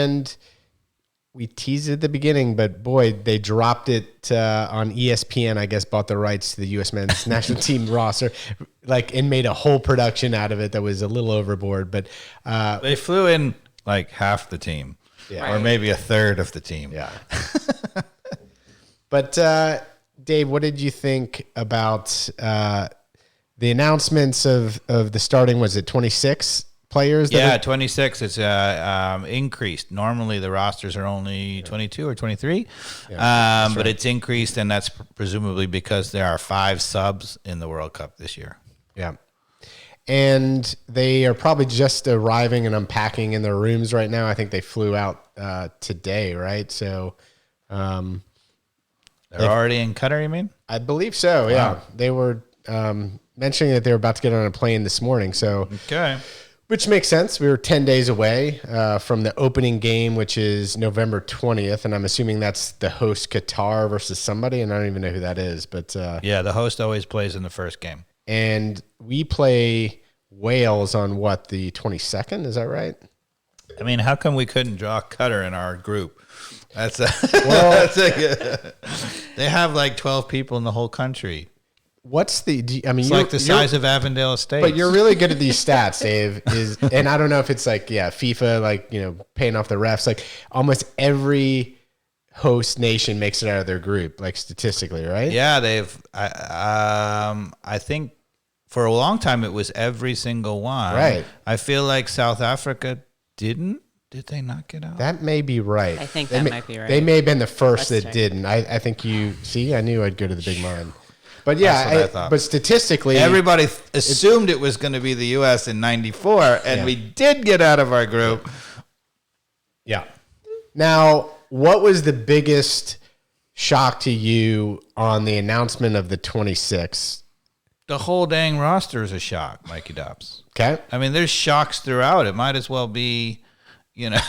and we teased it at the beginning, but boy, they dropped it on ESPN. I guess bought the rights to the U.S. men's national team roster, and made a whole production out of it that was a little overboard. But they flew in like half the team, or maybe a third of the team. Yeah. But Dave, what did you think about the announcements of the starting? Was it 26 players? 26. It's increased. Normally the rosters are only 22 or 23, but it's increased, and that's presumably because there are 5 subs in the World Cup this year. Yeah. And they are probably just arriving and unpacking in their rooms right now. I think they flew out today, right? So they're already in Qatar, you mean? I believe so, yeah. Wow. They were mentioning that they were about to get on a plane this morning. So okay. Which makes sense. We were 10 days away from the opening game, which is November 20th. And I'm assuming that's the host Qatar versus somebody. And I don't even know who that is. But the host always plays in the first game. And we play Wales on the 22nd? Is that right? I mean, how come we couldn't draw Qatar in our group? They have like 12 people in the whole country. What's it's like the size of Avondale Estates. But you're really good at these stats, Dave. And I don't know if it's FIFA, paying off the refs. Like almost every host nation makes it out of their group, like statistically, right? Yeah, I think for a long time it was every single one. Right. I feel like South Africa didn't. Did they not get out? That may be right. I think that might be right. They may have been the first that didn't. I think I knew I'd go to the big mind. But yeah, but statistically, everybody assumed it was going to be the U.S. in '94, and we did get out of our group. Yeah. Now, what was the biggest shock to you on the announcement of the 26? The whole dang roster is a shock, Mikey Dobbs. Okay. I mean, there's shocks throughout. It might as well be, a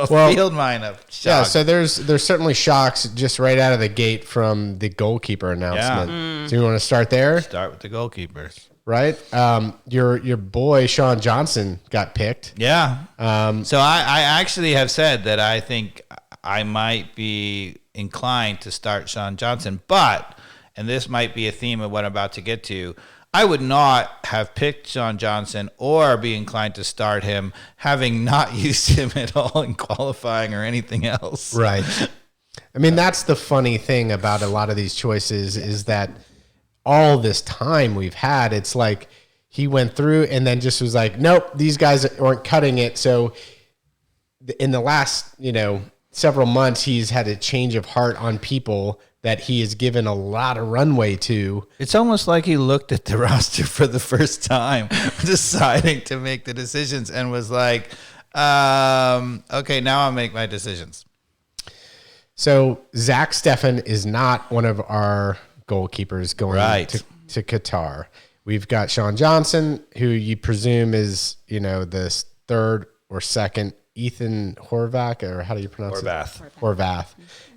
field mine of shocks. Yeah, so there's certainly shocks just right out of the gate from the goalkeeper announcement. Yeah. So you want to start there? Start with the goalkeepers. Right. Your boy, Sean Johnson, got picked. Yeah. So I actually have said that I think I might be inclined to start Sean Johnson, but, and this might be a theme of what I'm about to get to, I would not have picked Sean Johnson or be inclined to start him, having not used him at all in qualifying or anything else. Right. I mean, that's the funny thing about a lot of these choices is that all this time we've had, it's like he went through and then just was like, nope, these guys aren't cutting it. So in the last, several months, he's had a change of heart on people that he has given a lot of runway to. It's almost like he looked at the roster for the first time, deciding to make the decisions and was like, okay, now I'll make my decisions. So Zack Steffen is not one of our goalkeepers going to Qatar. We've got Sean Johnson, who you presume is, the third or second, Ethan Horvath, or how do you pronounce it? Horvath.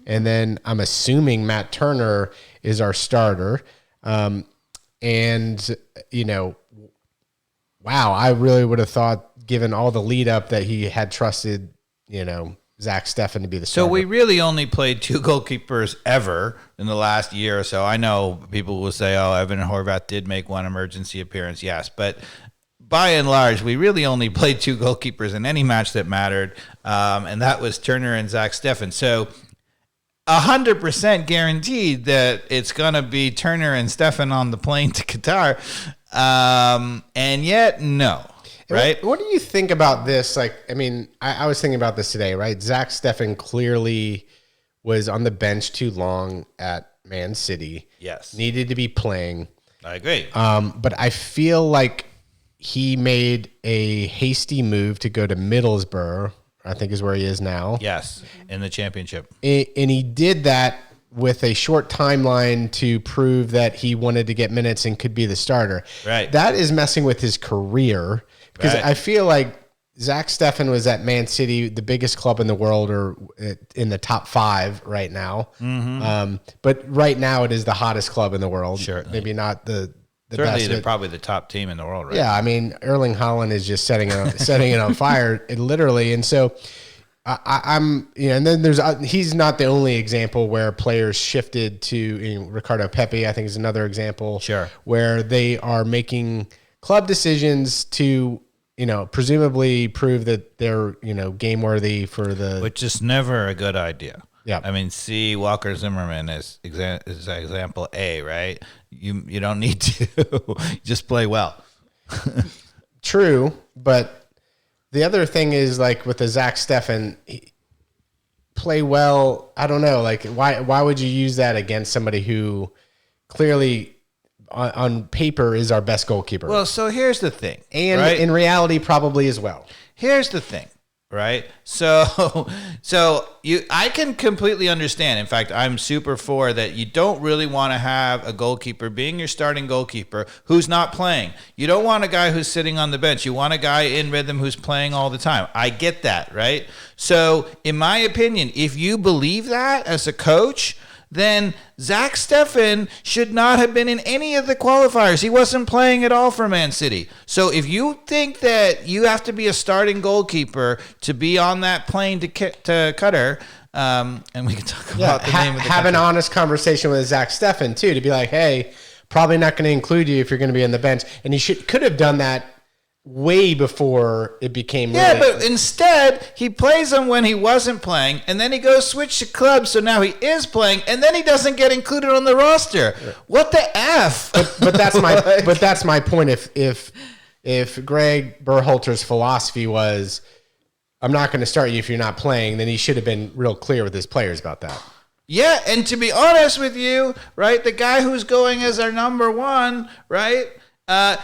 And then I'm assuming Matt Turner is our starter. Wow, I really would have thought, given all the lead up, that he had trusted, Zack Steffen to be the starter. So we really only played 2 goalkeepers ever in the last year or so. I know people will say, Evan Horvath did make one emergency appearance. Yes, but by and large, we really only played 2 goalkeepers in any match that mattered, and that was Turner and Zack Steffen. So 100% guaranteed that it's going to be Turner and Steffen on the plane to Qatar, and yet no. Right? What do you think about this? I was thinking about this today, right? Zack Steffen clearly was on the bench too long at Man City. Yes. Needed to be playing. I agree. But I feel like he made a hasty move to go to Middlesbrough, I think is where he is now. Yes, in the championship. And he did that with a short timeline to prove that he wanted to get minutes and could be the starter. Right. That is messing with his career. Because I feel like Zack Steffen was at Man City, the biggest club in the world, or in the top 5 right now. Mm-hmm. But right now it is the hottest club in the world. Sure. Maybe not the certainly best. They're probably the top team in the world right now. Yeah, I mean, Erling Haaland is just setting it on fire, literally. And so I'm, and then he's not the only example where players shifted to Ricardo Pepi, I think is another example. Sure. Where they are making club decisions to, presumably prove that they're, game worthy for the. Which is never a good idea. Yeah. I mean, see Walker Zimmerman is example A, right? You don't need to just play well. True, but the other thing is like with the Zack Steffen, play well. I don't know. Like why would you use that against somebody who clearly on paper is our best goalkeeper? Well, so here's the thing, and right? In reality, probably as well. Here's the thing. Right. So I can completely understand. In fact, I'm super for that. You don't really want to have a goalkeeper being your starting goalkeeper who's not playing. You don't want a guy who's sitting on the bench. You want a guy in rhythm who's playing all the time. I get that. Right. So in my opinion, if you believe that as a coach, then Zack Steffen should not have been in any of the qualifiers. He wasn't playing at all for Man City. So if you think that you have to be a starting goalkeeper to be on that plane to Qatar, and we can talk about the name of the have country. An honest conversation with Zack Steffen too, to be like, hey, probably not going to include you if you're going to be on the bench. And he could have done that way before it became but instead he plays him when he wasn't playing, and then he goes switch to clubs, so now he is playing, and then he doesn't get included on the roster. What the F? But that's my point. If Gregg Berhalter's philosophy was, I'm not going to start you if you're not playing, then he should have been real clear with his players about that. Yeah, and to be honest with you, right, the guy who's going as our number one, right,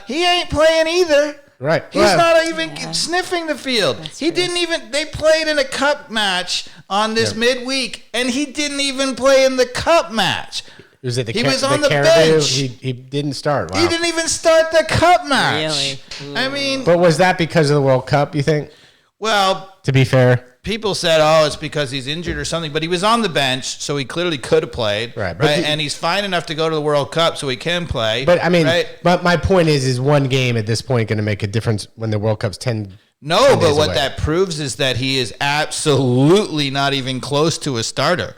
he ain't playing either. Right. He's not even sniffing the field. They played in a cup match on this midweek, and he didn't even play in the cup match. Was it he was on the bench. He didn't start. Wow. He didn't even start the cup match. Really? I mean. But was that because of the World Cup, you think? Well. To be fair. People said, it's because he's injured or something, but he was on the bench, so he clearly could have played. Right. And he's fine enough to go to the World Cup, so he can play. But, I mean, right? but my point is one game at this point going to make a difference when the World Cup's 10 No, but what away. that proves is that he is absolutely not even close to a starter,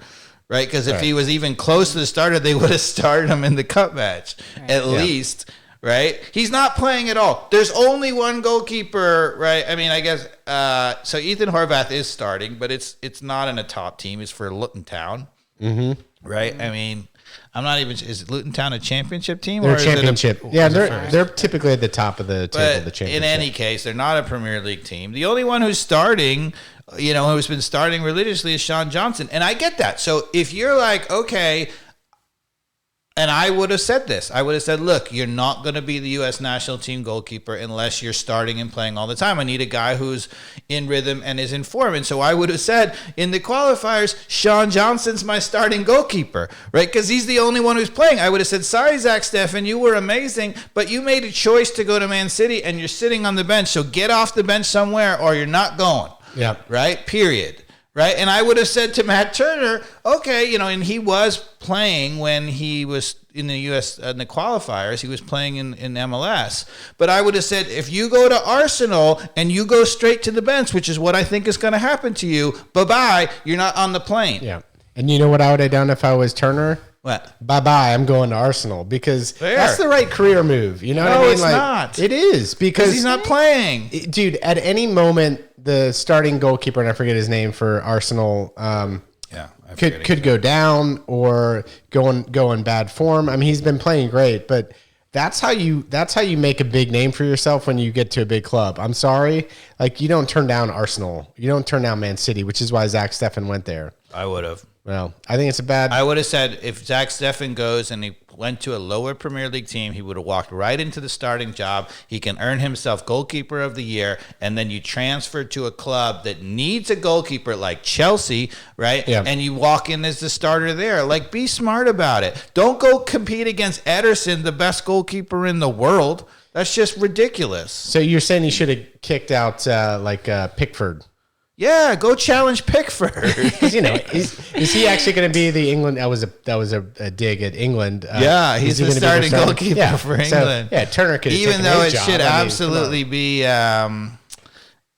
right? Because if he was even close to the starter, they would have started him in the cup match, at least. Right? He's not playing at all. There's only one goalkeeper, right? I mean, I guess, so Ethan Horvath is starting, but it's not in a top team. It's for Luton Town, right? I mean, I'm not even, is Luton Town a championship team? They're a championship. They're typically at the top of the table of the championship. In any case, they're not a Premier League team. The only one who's starting, who's been starting religiously is Sean Johnson. And I get that. So if you're like, okay, and I would have said this. I would have said, look, you're not going to be the U.S. national team goalkeeper unless you're starting and playing all the time. I need a guy who's in rhythm and is in form. And so I would have said in the qualifiers, Sean Johnson's my starting goalkeeper, right? Because he's the only one who's playing. I would have said, sorry, Zack Steffen, you were amazing, but you made a choice to go to Man City and you're sitting on the bench. So get off the bench somewhere or you're not going. Yeah. Right? Period. Right. And I would have said to Matt Turner, okay, and he was playing when he was in the U.S. in the qualifiers. He was playing in MLS. But I would have said, if you go to Arsenal and you go straight to the bench, which is what I think is going to happen to you, bye-bye, you're not on the plane. Yeah. And you know what I would have done if I was Turner? What? Bye-bye, I'm going to Arsenal because that's the right career move. You know what I mean? No, it's not. It is because he's not playing. Dude, at any moment, the starting goalkeeper, and I forget his name for Arsenal, could go down or go in bad form. I mean, he's been playing great, but that's how you make a big name for yourself when you get to a big club. I'm sorry, like you don't turn down Arsenal, you don't turn down Man City, which is why Zack Steffen went there. I would have. Well, I think it's a bad. I would have said if Zack Steffen goes and he went to a lower Premier League team, he would have walked right into the starting job. He can earn himself goalkeeper of the year, and then you transfer to a club that needs a goalkeeper like Chelsea, right? Yeah. And you walk in as the starter there. Like, be smart about it. Don't go compete against Ederson, the best goalkeeper in the world. That's just ridiculous. So you're saying he should have kicked out Pickford? Yeah, go challenge Pickford. Is he actually going to be the England? That was a dig at England. He's the starting goalkeeper for England. So, Turner could. Even though it should absolutely be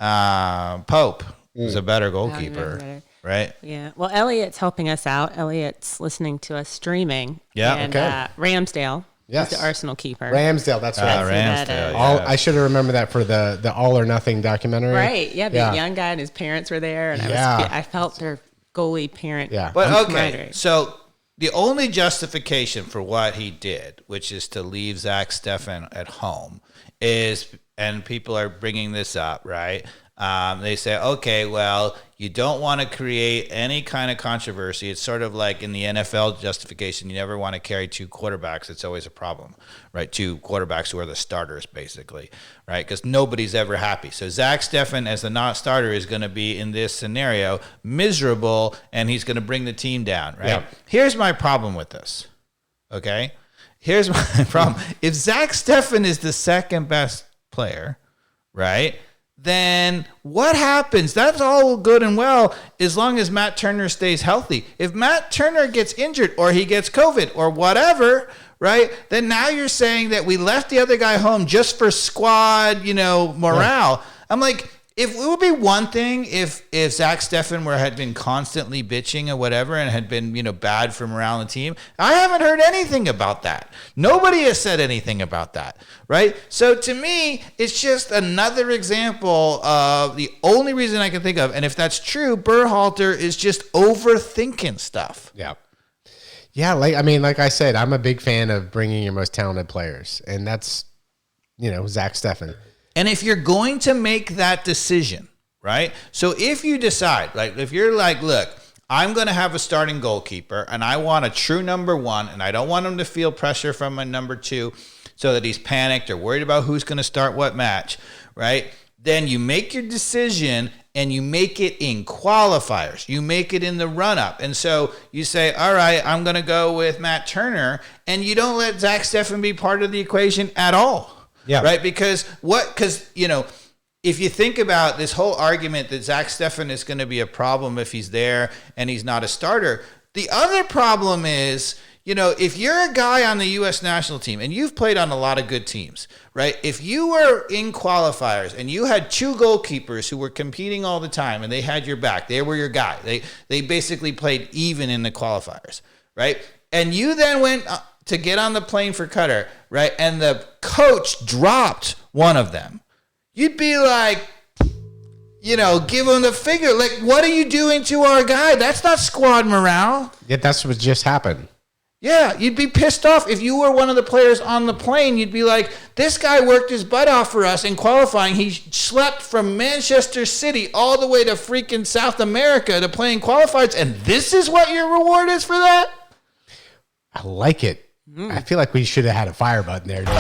Pope. is a better goalkeeper, right? Yeah. Well, Elliot's helping us out. Elliot's listening to us streaming. Yeah. And Okay. Ramsdale Yes. is the Arsenal keeper. Ramsdale, that's right. Ramsdale. I should have remembered that for the All or Nothing documentary. Right. Yeah. The young guy and his parents were there, and I felt their goalie parent. Yeah. But okay, so the only justification for what he did, which is to leave Zack Steffen at home, is, and people are bringing this up, right? They say, okay, well, you don't want to create any kind of controversy. It's sort of like in the NFL justification, you never want to carry two quarterbacks. It's always a problem, right? Two quarterbacks who are the starters, basically, right? Because nobody's ever happy. So Zack Steffen, as the not starter, is going to be, in this scenario, miserable, and he's going to bring the team down, right? Yeah. Here's my problem with this, okay? Here's my problem. If Zack Steffen is the second best player, right, then what happens? That's all good and well as long as Matt Turner stays healthy. If Matt Turner gets injured or he gets COVID or whatever, right, then now you're saying that we left the other guy home just for squad, morale. Yeah. I'm like, if it would be one thing if Zack Steffen had been constantly bitching or whatever and had been, bad for morale on the team. I haven't heard anything about that. Nobody has said anything about that, right? So to me, it's just another example of the only reason I can think of. And if that's true, Berhalter is just overthinking stuff. Yeah. Yeah, like I said, I'm a big fan of bringing your most talented players. And that's, Zack Steffen. And if you're going to make that decision, right? So if you decide, if you're like, look, I'm going to have a starting goalkeeper and I want a true number one and I don't want him to feel pressure from my number two so that he's panicked or worried about who's going to start what match, right? Then you make your decision and you make it in qualifiers. You make it in the run-up. And so you say, all right, I'm going to go with Matt Turner, and you don't let Zack Steffen be part of the equation at all. Yeah. Right. Because if you think about this whole argument that Zack Steffen is going to be a problem if he's there and he's not a starter. The other problem is, if you're a guy on the U.S. national team and you've played on a lot of good teams, right? If you were in qualifiers and you had two goalkeepers who were competing all the time and they had your back, they were your guy. They basically played even in the qualifiers, right? And you then went to get on the plane for Qatar, right? And the coach dropped one of them. You'd be like, give him the figure. Like, what are you doing to our guy? That's not squad morale. Yeah, that's what just happened. Yeah, you'd be pissed off. If you were one of the players on the plane, you'd be like, this guy worked his butt off for us in qualifying. He slept from Manchester City all the way to freaking South America to play in qualifiers, and this is what your reward is for that? I like it. I feel like we should have had a fire button there. I